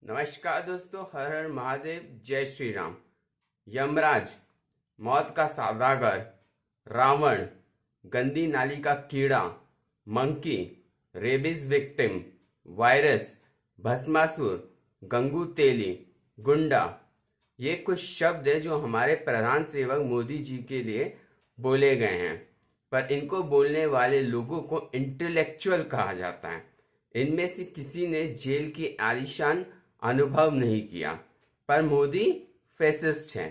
नमस्कार दोस्तों, हर हर महादेव, जय श्री राम। यमराज, मौत का सौदागर, रावण, गंदी नाली का कीड़ा, monkey, rabies victim, virus, Bhasmasur, Gangu तेली, गुंडा, ये कुछ शब्द है जो हमारे प्रधान सेवक मोदी जी के लिए बोले गए हैं। पर इनको बोलने वाले लोगों को इंटेलेक्चुअल कहा जाता है। इनमें से किसी ने जेल की आलीशान अनुभव नहीं किया। पर मोदी फेसिस्ट है।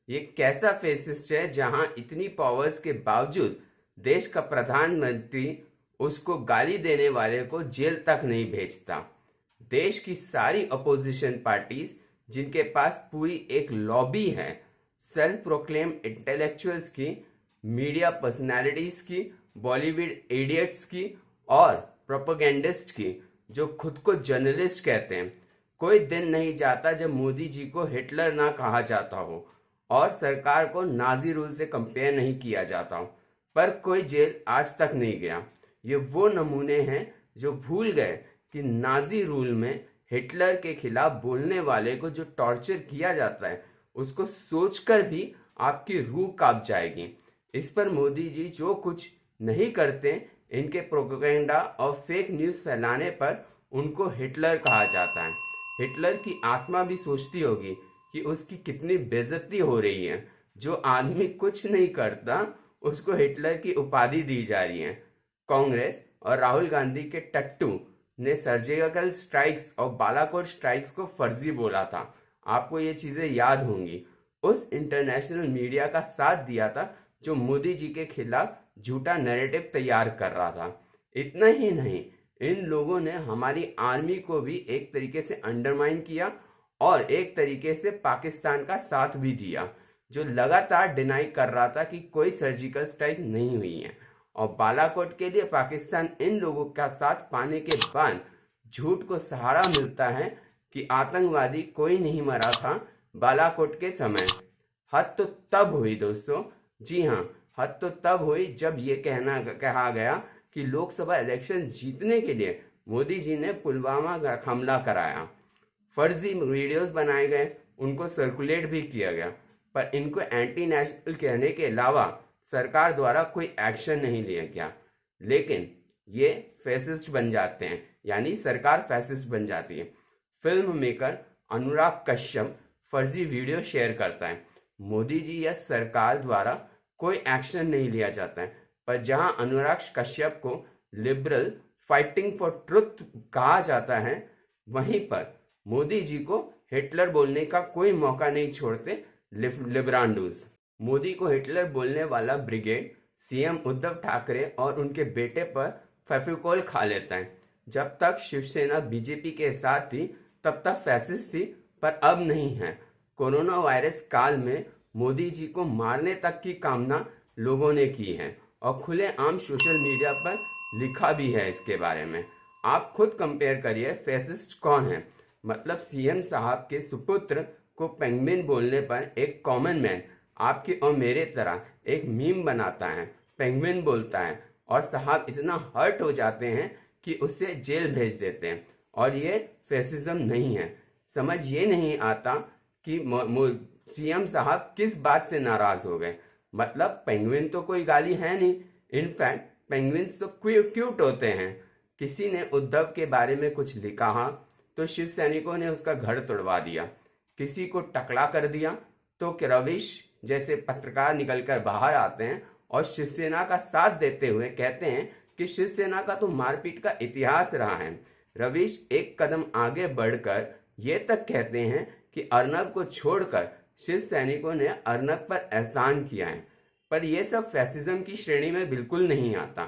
ये कैसा फेसिस्ट है जहां इतनी पावर्स के बावजूद देश का प्रधानमंत्री उसको गाली देने वाले को जेल तक नहीं भेजता। देश की सारी अपोजिशन पार्टीज जिनके पास पूरी एक लॉबी है, सेल्फ प्रोक्लेम इंटेलेक्चुअल्स की, मीडिया पर्सनालिटीज की, बॉलीवुड इडियट्स की और प्रोपेगेंडिस्ट की, जो खुद को जर्नलिस्ट कहते हैं, कोई दिन नहीं जाता जब मोदी जी को हिटलर ना कहा जाता हो और सरकार को नाजी रूल से कंपेयर नहीं किया जाता हो। पर कोई जेल आज तक नहीं गया। ये वो नमूने हैं जो भूल गए कि नाजी रूल में हिटलर के खिलाफ बोलने वाले को जो टॉर्चर किया जाता है, उसको सोचकर भी आपकी रूह कांप जाएगी। इस पर मोदी जी जो कुछ नहीं करते, इनके प्रोपेगेंडा और फेक न्यूज फैलाने पर उनको हिटलर कहा जाता है। हिटलर की आत्मा भी सोचती होगी कि उसकी कितनी बेइज्जती हो रही है। जो आदमी कुछ नहीं करता उसको हिटलर की उपाधि दी जा रही है। कांग्रेस और राहुल गांधी के टट्टू ने सर्जिकल स्ट्राइक्स और बालाकोट स्ट्राइक्स को फर्जी बोला था। आपको ये चीजें याद होंगी। उस इंटरनेशनल मीडिया का साथ दिया था जो मोदी जी के खिलाफ झूठा नैरेटिव तैयार कर रहा था। इतना ही नहीं, इन लोगों ने हमारी आर्मी को भी एक तरीके से अंडरमाइन किया और एक तरीके से पाकिस्तान का साथ भी दिया, जो लगातार डिनाई कर रहा था कि कोई सर्जिकल स्ट्राइक नहीं हुई है। और बालाकोट के लिए पाकिस्तान इन लोगों का साथ पाने के बाद झूठ को सहारा मिलता है कि आतंकवादी कोई नहीं मरा था बालाकोट के समय। हद तो तब हुई दोस्तों, जी हाँ, हद तो तब हुई जब ये कहा गया कि लोकसभा इलेक्शन जीतने के लिए मोदी जी ने पुलवामा हमला कराया। फर्जी वीडियोस बनाए गए, उनको सर्कुलेट भी किया गया, पर इनको एंटी नेशनल कहने के अलावा सरकार द्वारा कोई एक्शन नहीं लिया गया। लेकिन ये फैसिस्ट बन जाते हैं, यानी सरकार फैसिस्ट बन जाती है। फिल्म मेकर अनुराग कश्यप फर्जी वीडियो शेयर करता है। मोदी जी या सरकार द्वारा कोई एक्शन नहीं लिया जाता है। पर जहां अनुराग कश्यप को लिबरल फाइटिंग फॉर ट्रुथ कहा जाता है, वहीं पर मोदी जी को हिटलर बोलने का कोई मौका नहीं छोड़ते लिबरांडूज। मोदी को हिटलर बोलने वाला ब्रिगेड सीएम उद्धव ठाकरे और उनके बेटे पर फेविकोल खा लेता है। जब तक शिवसेना बीजेपी के साथ थी तब तक फैसिस्ट थी, पर अब नहीं है। कोरोना वायरस काल में मोदी जी को मारने तक की कामना लोगों ने की है और खुलेआम सोशल मीडिया पर लिखा भी है इसके बारे में। आप खुद कंपेयर करिए फैसिस्ट कौन है। मतलब सीएम साहब के सुपुत्र को पेंगुइन बोलने पर एक कॉमन मैन आपके और मेरे तरह एक मीम बनाता है, पेंगुइन बोलता है, और साहब इतना हर्ट हो जाते हैं कि उसे जेल भेज देते हैं। और ये फैसिज्म नहीं है। समझ ये नहीं आता कि सीएम साहब किस बात से नाराज हो गए। मतलब पेंगुइन तो कोई गाली है नहीं। इनफैक्ट पेंगुइन्स तो क्यूट होते हैं। किसी ने उद्धव के बारे में कुछ लिखा तो शिव सैनिकों ने उसका घर तोड़वा दिया। किसी को टकला कर दिया तो रविश जैसे पत्रकार निकलकर बाहर आते हैं और शिवसेना का साथ देते हुए कहते हैं कि शिवसेना का तो मारपीट का इतिहास रहा है। रविश एक कदम आगे बढ़कर ये तक कहते हैं कि अर्नब को छोड़कर शिव सैनिकों ने अर्नब पर एहसान किया है। पर यह सब फैसिज्म की श्रेणी में बिल्कुल नहीं आता।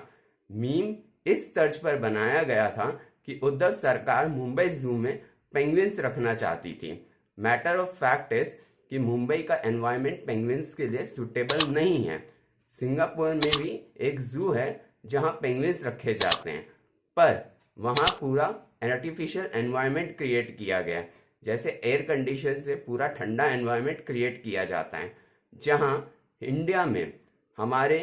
मीम इस तर्ज पर बनाया गया था कि उद्धव सरकार मुंबई जू में पेंगुइन्स रखना चाहती थी। मैटर ऑफ फैक्ट इज कि मुंबई का एनवायरनमेंट पेंगुइन्स के लिए सुटेबल नहीं है। सिंगापुर में भी एक जू है जहां पेंगुइन्स रखे जाते हैं, पर वहां पूरा आर्टिफिशियल एनवायरनमेंट क्रिएट किया गया, जैसे एयर कंडीशन से पूरा ठंडा एनवायरनमेंट क्रिएट किया जाता है। जहां इंडिया में हमारे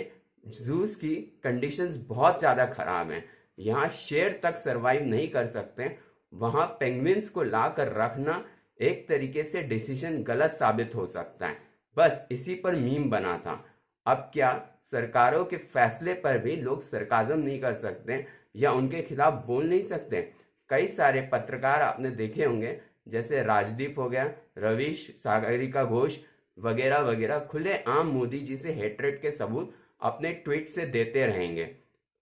जूस की कंडीशंस बहुत ज़्यादा खराब हैं। यहाँ शेर तक सरवाइव नहीं कर सकते, वहां पेंगुइन्स को लाकर रखना एक तरीके से डिसीजन गलत साबित हो सकता है। बस इसी पर मीम बना था। अब क्या सरकारों के फैसले पर भी लोग सरकाजम नहीं कर सकते या उनके खिलाफ बोल नहीं सकते? कई सारे पत्रकार आपने देखे होंगे, जैसे राजदीप हो गया, रवीश, सागरिका घोष वगैरह वगैरह, खुले आम मोदी जी से हेट्रेड के सबूत अपने ट्वीट से देते रहेंगे।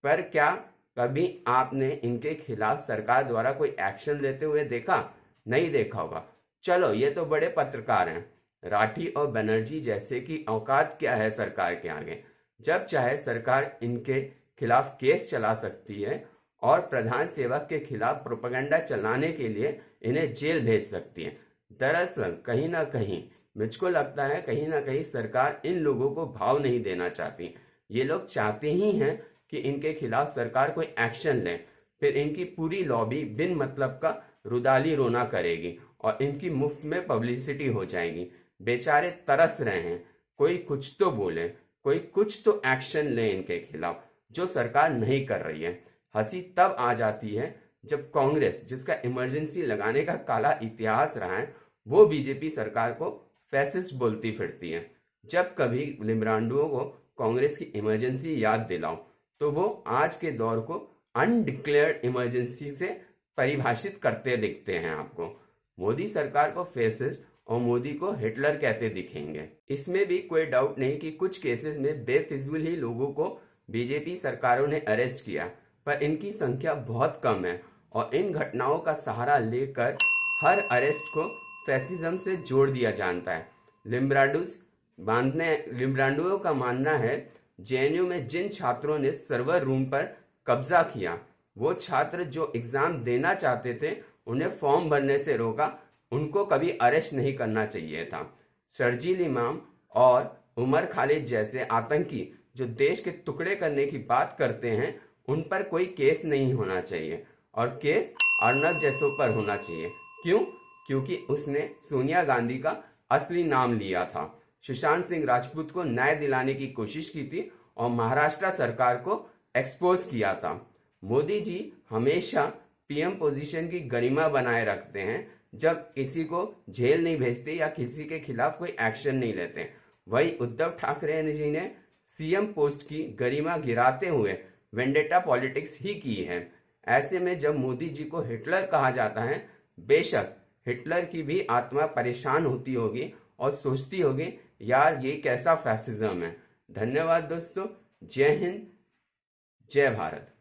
पर क्या कभी आपने इनके खिलाफ सरकार द्वारा कोई एक्शन लेते हुए देखा? नहीं देखा होगा। चलो, ये तो बड़े पत्रकार हैं, राठी और बनर्जी जैसे की औकात क्या है सरकार के आगे? जब चाहे सरकार इनके खिलाफ केस चला सकती है और प्रधान सेवक के खिलाफ प्रोपेगेंडा चलाने के लिए इन्हें जेल भेज सकती है। दरअसल कहीं ना कहीं मुझको लगता है कहीं ना कहीं सरकार इन लोगों को भाव नहीं देना चाहती। ये लोग चाहते ही हैं कि इनके खिलाफ सरकार कोई एक्शन ले, फिर इनकी पूरी लॉबी बिन मतलब का रुदाली रोना करेगी और इनकी मुफ्त में पब्लिसिटी हो जाएगी। बेचारे तरस रहे हैं, कोई कुछ तो बोले, कोई कुछ तो एक्शन ले इनके खिलाफ, जो सरकार नहीं कर रही है। हंसी तब आ जाती है जब कांग्रेस, जिसका इमरजेंसी लगाने का काला इतिहास रहा है, वो बीजेपी सरकार को फैसिस्ट बोलती फिरती है। जब कभी लिमरांडुओं को कांग्रेस की इमरजेंसी याद दिलाओ तो वो आज के दौर को अनडिक्लेयर्ड इमरजेंसी से परिभाषित करते दिखते हैं आपको। मोदी सरकार को फैसिस्ट और मोदी को हिटलर कहते दिखेंगे। इसमें भी कोई डाउट नहीं कि कुछ केसेस में बेफिजूल ही लोगों को बीजेपी सरकारों ने अरेस्ट किया, पर इनकी संख्या बहुत कम है और इन घटनाओं का सहारा लेकर हर अरेस्ट को फैसिज्म से जोड़ दिया जानता है। लिम्ब्रांडुओं का मानना है जेएनयू में जिन छात्रों ने सर्वर रूम पर कब्जा किया, वो छात्र जो एग्जाम देना चाहते थे, उन्हें फॉर्म भरने से रोका, उनको कभी अरेस्ट नहीं करना चाहिए था। शर्जील इमाम और उमर खालिद जैसे आतंकी जो देश के टुकड़े करने की बात करते हैं, उन पर कोई केस नहीं होना चाहिए और केस अर्नब जैसों पर होना चाहिए। क्यों? क्योंकि उसने सोनिया गांधी का असली नाम लिया था, सुशांत सिंह राजपूत को न्याय दिलाने की कोशिश की थी और महाराष्ट्र सरकार को एक्सपोज किया था। मोदी जी हमेशा पीएम पोजीशन की गरिमा बनाए रखते हैं जब किसी को जेल नहीं भेजते या किसी के खिलाफ कोई एक्शन नहीं लेते। वही उद्धव ठाकरे जी ने सीएम पोस्ट की गरिमा गिराते हुए वेंडेटा पॉलिटिक्स ही की है। ऐसे में जब मोदी जी को हिटलर कहा जाता है, बेशक हिटलर की भी आत्मा परेशान होती होगी और सोचती होगी, यार ये कैसा फैसिज्म है। धन्यवाद दोस्तों। जय हिंद, जय भारत।